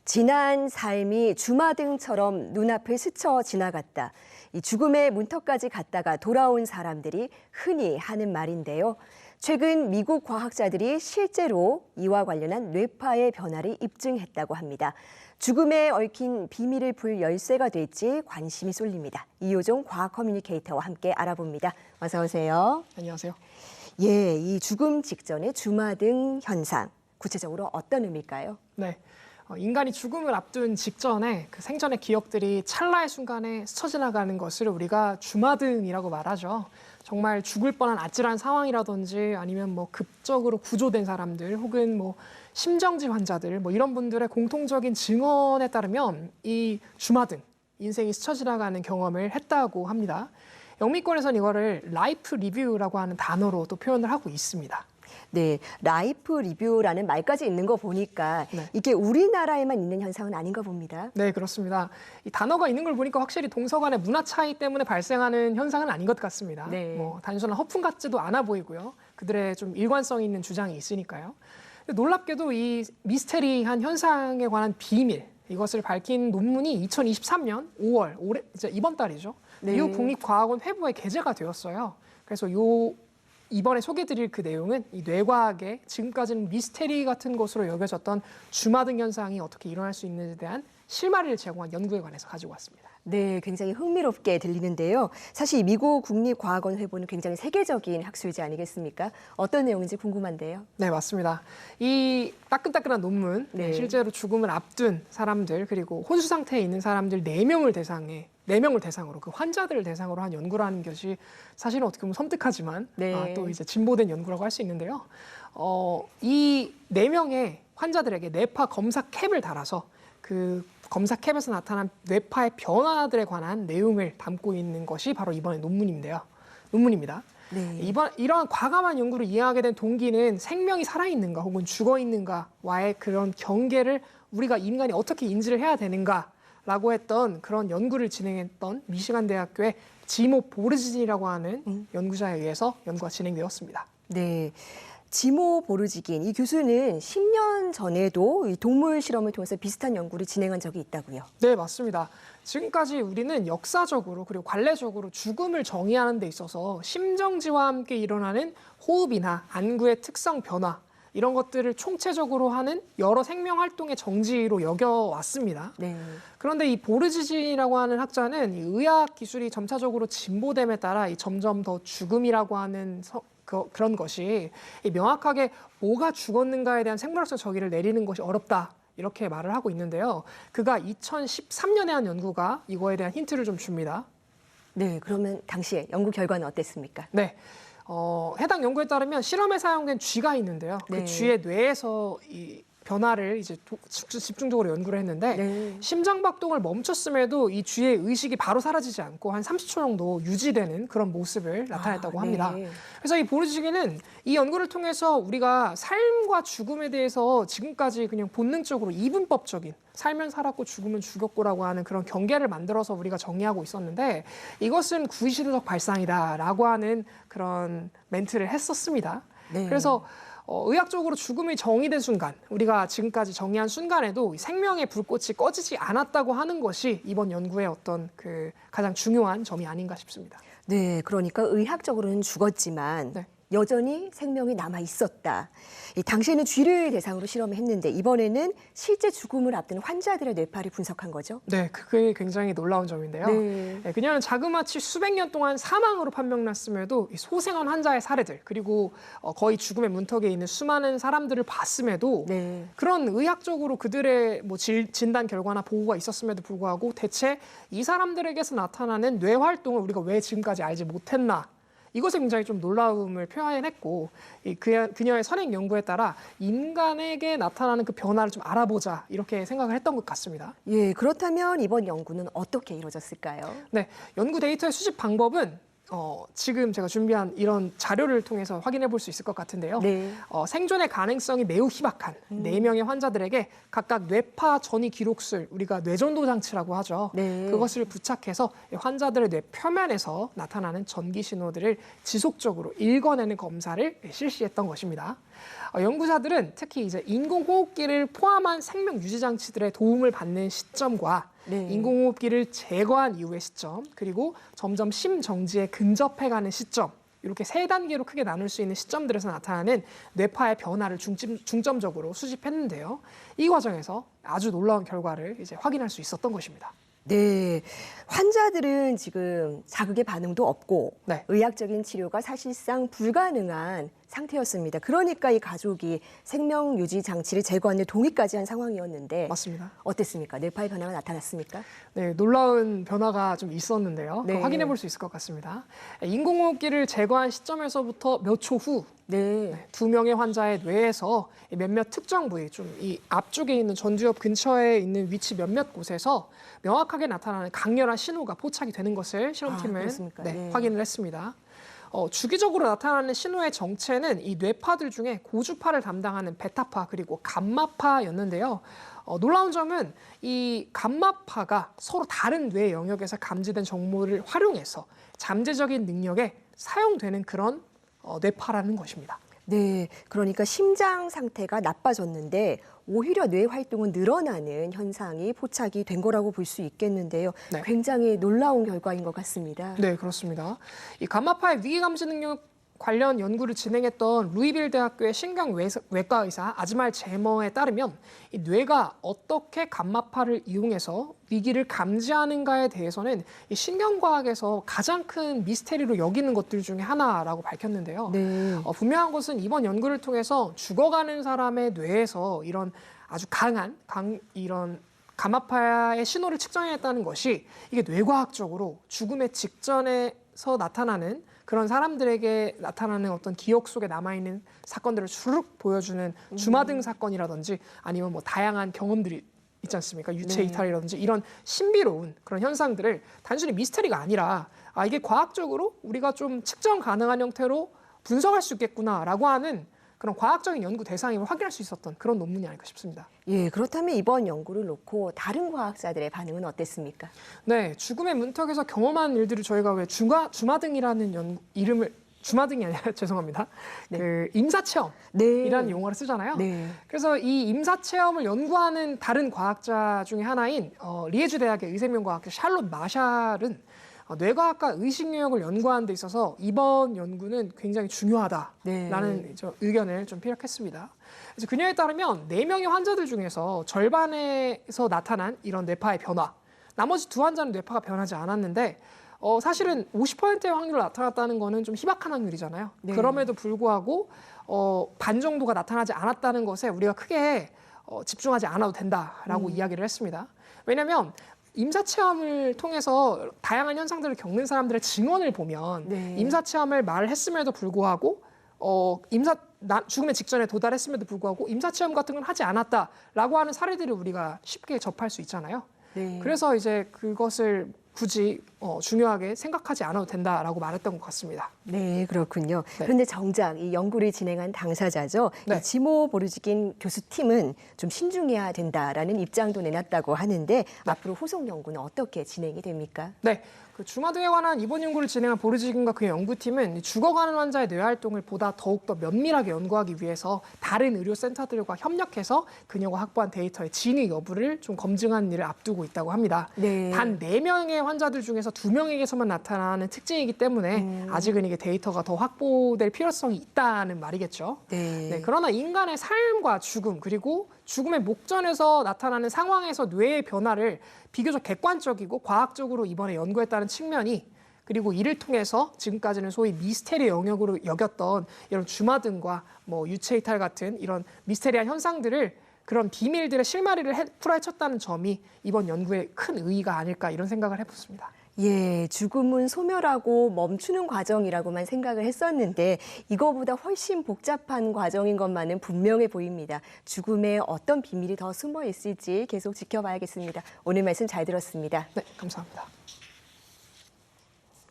지난 삶이 주마등처럼 눈앞을 스쳐 지나갔다. 이 죽음의 문턱까지 갔다가 돌아온 사람들이 흔히 하는 말인데요. 최근 미국 과학자들이 실제로 이와 관련한 뇌파의 변화를 입증했다고 합니다. 죽음에 얽힌 비밀을 풀 열쇠가 될지 관심이 쏠립니다. 이효종 과학 커뮤니케이터와 함께 알아봅니다. 어서 오세요. 안녕하세요. 예, 이 죽음 직전의 주마등 현상, 구체적으로 어떤 의미일까요? 네. 인간이 죽음을 앞둔 직전에 그 생전의 기억들이 찰나의 순간에 스쳐 지나가는 것을 우리가 주마등이라고 말하죠. 정말 죽을 뻔한 아찔한 상황이라든지 아니면 뭐 급적으로 구조된 사람들 혹은 뭐 심정지 환자들 뭐 이런 분들의 공통적인 증언에 따르면 이 주마등, 인생이 스쳐 지나가는 경험을 했다고 합니다. 영미권에서는 이거를 라이프 리뷰라고 하는 단어로 또 표현을 하고 있습니다. 네, 라이프 리뷰라는 말까지 있는 거 보니까 네. 이게 우리나라에만 있는 현상은 아닌가 봅니다. 네, 그렇습니다. 이 단어가 있는 걸 보니까 확실히 동서 간의 문화 차이 때문에 발생하는 현상은 아닌 것 같습니다. 네. 뭐 단순한 허풍 같지도 않아 보이고요. 그들의 좀 일관성 있는 주장이 있으니까요. 근데 놀랍게도 이 미스테리한 현상에 관한 비밀, 이것을 밝힌 논문이 2023년 5월, 올해 이제 이번 달이죠. 네. 미국 국립과학원 회부에 게재가 되었어요. 그래서 이번에 소개드릴 그 내용은 이 뇌과학의 지금까지는 미스테리 같은 것으로 여겨졌던 주마등 현상이 어떻게 일어날 수 있는지에 대한 실마리를 제공한 연구에 관해서 가지고 왔습니다. 네, 굉장히 흥미롭게 들리는데요. 사실 미국 국립과학원 회보는 굉장히 세계적인 학술지 아니겠습니까? 어떤 내용인지 궁금한데요. 네, 맞습니다. 이 따끈따끈한 논문, 네. 실제로 죽음을 앞둔 사람들 그리고 혼수 상태에 있는 사람들 4명을 대상으로 그 환자들을 대상으로 한 연구라는 것이 사실은 어떻게 보면 섬뜩하지만 네. 또 이제 진보된 연구라고 할 수 있는데요. 이 4명의 환자들에게 뇌파 검사 캡을 달아서 그 검사 캡에서 나타난 뇌파의 변화들에 관한 내용을 담고 있는 것이 바로 이번의 논문입니다. 네. 이러한 과감한 연구를 이해하게 된 동기는 생명이 살아있는가 혹은 죽어있는가와의 그런 경계를 우리가 인간이 어떻게 인지를 해야 되는가라고 했던 그런 연구를 진행했던 미시간 대학교의 지모 보르진이라고 하는 연구자에 의해서 연구가 진행되었습니다. 네. 지모 보르지긴 이 교수는 10년 전에도 이 동물 실험을 통해서 비슷한 연구를 진행한 적이 있다고요. 네, 맞습니다. 지금까지 우리는 역사적으로 그리고 관례적으로 죽음을 정의하는 데 있어서 심정지와 함께 일어나는 호흡이나 안구의 특성 변화 이런 것들을 총체적으로 하는 여러 생명 활동의 정지로 여겨왔습니다. 네. 그런데 이 보르지진이라고 하는 학자는 이 의학 기술이 점차적으로 진보됨에 따라 이 점점 더 죽음이라고 하는 그런 것이 명확하게 뭐가 죽었는가에 대한 생물학적 정의를 내리는 것이 어렵다. 이렇게 말을 하고 있는데요. 그가 2013년에 한 연구가 이거에 대한 힌트를 좀 줍니다. 네, 그러면 당시에 연구 결과는 어땠습니까? 네. 해당 연구에 따르면 실험에 사용된 쥐가 있는데요. 네. 그 쥐의 뇌에서 이 변화를 이제 집중적으로 연구를 했는데 네. 심장박동을 멈췄음에도 이 쥐의 의식이 바로 사라지지 않고 한 30초 정도 유지되는 그런 모습을 나타냈다고 합니다. 네. 그래서 이 보르지기는 이 연구를 통해서 우리가 삶과 죽음에 대해서 지금까지 그냥 본능적으로 이분법적인 살면 살았고 죽으면 죽였고라고 하는 그런 경계를 만들어서 우리가 정의하고 있었는데 이것은 구시대적 발상이다라고 하는 그런 멘트를 했었습니다. 네. 그래서 의학적으로 죽음이 정의된 순간, 우리가 지금까지 정의한 순간에도 생명의 불꽃이 꺼지지 않았다고 하는 것이 이번 연구의 어떤 그 가장 중요한 점이 아닌가 싶습니다. 네, 그러니까 의학적으로는 죽었지만 네. 여전히 생명이 남아 있었다. 이 당시에는 쥐를 대상으로 실험을 했는데 이번에는 실제 죽음을 앞둔 환자들의 뇌파를 분석한 거죠. 네, 그게 굉장히 놀라운 점인데요. 네. 네, 그녀는 자그마치 수백 년 동안 사망으로 판명났음에도 이 소생한 환자의 사례들 그리고 거의 죽음의 문턱에 있는 수많은 사람들을 봤음에도 네. 그런 의학적으로 그들의 뭐 진단 결과나 보고가 있었음에도 불구하고 대체 이 사람들에게서 나타나는 뇌 활동을 우리가 왜 지금까지 알지 못했나? 이것에 굉장히 좀 놀라움을 표현했고 그녀의 선행 연구에 따라 인간에게 나타나는 그 변화를 좀 알아보자 이렇게 생각을 했던 것 같습니다. 예, 그렇다면 이번 연구는 어떻게 이루어졌을까요? 네, 연구 데이터의 수집 방법은 지금 제가 준비한 이런 자료를 통해서 확인해 볼 수 있을 것 같은데요. 네. 생존의 가능성이 매우 희박한 4명의 환자들에게 각각 뇌파 전이 기록술, 우리가 뇌전도 장치라고 하죠. 네. 그것을 부착해서 환자들의 뇌 표면에서 나타나는 전기 신호들을 지속적으로 읽어내는 검사를 실시했던 것입니다. 연구자들은 특히 이제 인공호흡기를 포함한 생명 유지 장치들의 도움을 받는 시점과 네. 인공호흡기를 제거한 이후의 시점, 그리고 점점 심정지에 근접해가는 시점, 이렇게 세 단계로 크게 나눌 수 있는 시점들에서 나타나는 뇌파의 변화를 중점적으로 수집했는데요. 이 과정에서 아주 놀라운 결과를 이제 확인할 수 있었던 것입니다. 네, 환자들은 지금 자극의 반응도 없고 네. 의학적인 치료가 사실상 불가능한 상태였습니다. 그러니까 이 가족이 생명 유지 장치를 제거하는 동의까지 한 상황이었는데 맞습니다. 어땠습니까? 뇌파의 변화가 나타났습니까? 네, 놀라운 변화가 좀 있었는데요. 네. 확인해 볼 수 있을 것 같습니다. 인공호흡기를 제거한 시점에서부터 몇 초 후 네. 2명의 환자의 뇌에서 몇몇 특정 부위, 좀 이 앞쪽에 있는 전두엽 근처에 있는 위치 몇몇 곳에서 명확하게 나타나는 강렬한 신호가 포착이 되는 것을 실험팀은 그렇습니까? 네. 확인을 했습니다. 주기적으로 나타나는 신호의 정체는 이 뇌파들 중에 고주파를 담당하는 베타파 그리고 감마파였는데요. 놀라운 점은 이 감마파가 서로 다른 뇌 영역에서 감지된 정보를 활용해서 잠재적인 능력에 사용되는 그런 뇌파라는 것입니다. 네, 그러니까 심장 상태가 나빠졌는데 오히려 뇌 활동은 늘어나는 현상이 포착이 된 거라고 볼 수 있겠는데요. 네. 굉장히 놀라운 결과인 것 같습니다. 네, 그렇습니다. 이 감마파의 위기 감지 능력 관련 연구를 진행했던 루이빌 대학교의 신경외과 의사 아즈말 제머에 따르면 이 뇌가 어떻게 감마파를 이용해서 위기를 감지하는가에 대해서는 이 신경과학에서 가장 큰 미스테리로 여기는 것들 중에 하나라고 밝혔는데요. 네. 분명한 것은 이번 연구를 통해서 죽어가는 사람의 뇌에서 이런 아주 이런 감마파의 신호를 측정했다는 것이 이게 뇌과학적으로 죽음의 직전에서 나타나는 그런 사람들에게 나타나는 어떤 기억 속에 남아있는 사건들을 주룩 보여주는 주마등 사건이라든지 아니면 뭐 다양한 경험들이 있지 않습니까? 유체 네. 이탈이라든지 이런 신비로운 그런 현상들을 단순히 미스터리가 아니라 이게 과학적으로 우리가 좀 측정 가능한 형태로 분석할 수 있겠구나라고 하는 그런 과학적인 연구 대상임을 확인할 수 있었던 그런 논문이 아닐까 싶습니다. 예, 그렇다면 이번 연구를 놓고 다른 과학자들의 반응은 어땠습니까? 네, 죽음의 문턱에서 경험한 일들을 저희가 왜 주마등이라는 이름을 주마등이 아니라 죄송합니다. 네. 그 임사체험이라는 네. 용어를 쓰잖아요. 네. 그래서 이 임사체험을 연구하는 다른 과학자 중에 하나인 리에주 대학의 의생명과학자 샬롯 마샬은 뇌과학과 의식 영역을 연구하는 데 있어서 이번 연구는 굉장히 중요하다라는 네. 의견을 좀 피력했습니다. 그래서 그녀에 따르면 4명의 환자들 중에서 절반에서 나타난 이런 뇌파의 변화, 나머지 2 환자는 뇌파가 변하지 않았는데 사실은 50%의 확률로 나타났다는 거는 좀 희박한 확률이잖아요. 네. 그럼에도 불구하고 반 정도가 나타나지 않았다는 것에 우리가 크게 집중하지 않아도 된다라고 이야기를 했습니다. 왜냐하면 임사체험을 통해서 다양한 현상들을 겪는 사람들의 증언을 보면 네. 임사체험을 말했음에도 불구하고 죽음의 직전에 도달했음에도 불구하고 임사체험 같은 건 하지 않았다라고 하는 사례들을 우리가 쉽게 접할 수 있잖아요. 네. 그래서 이제 그것을 굳이 중요하게 생각하지 않아도 된다라고 말했던 것 같습니다. 네, 그렇군요. 네. 그런데 정작 이 연구를 진행한 당사자죠. 네. 이 지모 보르지긴 교수팀은 좀 신중해야 된다라는 입장도 내놨다고 하는데 앞으로 후속 연구는 어떻게 진행이 됩니까? 네, 그 주마등에 관한 이번 연구를 진행한 보르지긴과 그의 연구팀은 죽어가는 환자의 뇌 활동을 보다 더욱더 면밀하게 연구하기 위해서 다른 의료센터들과 협력해서 그녀가 확보한 데이터의 진위 여부를 좀 검증하는 일을 앞두고 있다고 합니다. 네. 단 4명의 환자들 중에서 2명에게서만 나타나는 특징이기 때문에 아직은 이게 데이터가 더 확보될 필요성이 있다는 말이겠죠. 네. 네, 그러나 인간의 삶과 죽음 그리고 죽음의 목전에서 나타나는 상황에서 뇌의 변화를 비교적 객관적이고 과학적으로 이번에 연구했다는 측면이 그리고 이를 통해서 지금까지는 소위 미스테리 영역으로 여겼던 이런 주마등과 뭐 유체 이탈 같은 이런 미스테리한 현상들을 그런 비밀들의 실마리를 풀어헤쳤다는 점이 이번 연구의 큰 의의가 아닐까 이런 생각을 해봤습니다. 예, 죽음은 소멸하고 멈추는 과정이라고만 생각을 했었는데 이거보다 훨씬 복잡한 과정인 것만은 분명해 보입니다. 죽음에 어떤 비밀이 더 숨어 있을지 계속 지켜봐야겠습니다. 오늘 말씀 잘 들었습니다. 네, 감사합니다.